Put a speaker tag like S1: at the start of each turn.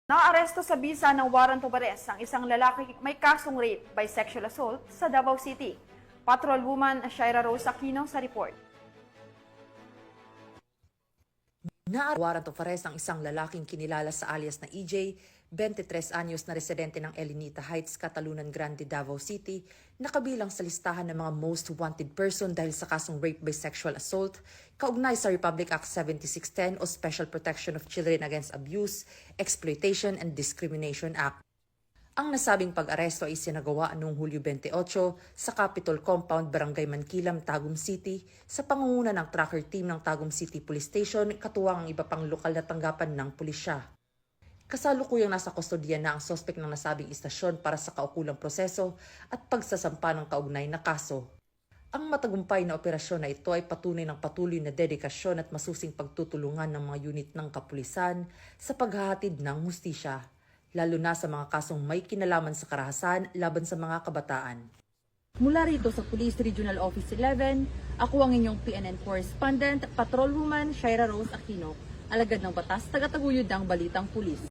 S1: Naaresto sa bisa ng warrant of arrest ang isang lalaki may kasong rape by sexual assault sa Davao City. Patrolwoman Shaira Rose Aquino sa report.
S2: Warrant of arrest ang isang lalaking kinilala sa alias na EJ, 23 anyos na residente ng Elinita Heights, Catalunan Grande, Davao City, na kabilang sa listahan ng mga most wanted person dahil sa kasong rape by sexual assault, kaugnay sa Republic Act 7610 o Special Protection of Children Against Abuse, Exploitation and Discrimination Act. Ang nasabing pag-aresto ay isinagawa noong Hulyo 28 sa Capitol Compound, Barangay Mankilam, Tagum City sa pangunguna ng tracker team ng Tagum City Police Station katuwang ang iba pang lokal na tanggapan ng pulisya. Kasalukuyang nasa kustodiya na ang sospek ng nasabing istasyon para sa kaukulang proseso at pagsasampa ng kaugnay na kaso. Ang matagumpay na operasyon na ito ay patunay ng patuloy na dedikasyon at masusing pagtutulungan ng mga unit ng kapulisan sa paghahatid ng hustisya, lalo na sa mga kasong may kinalaman sa karahasan laban sa mga kabataan.
S3: Mula rito sa Police Regional Office 11, ako ang inyong PNN correspondent, Patrolwoman Shaira Rose Aquino, alagad ng batas, tagataguyod ng Balitang Pulis.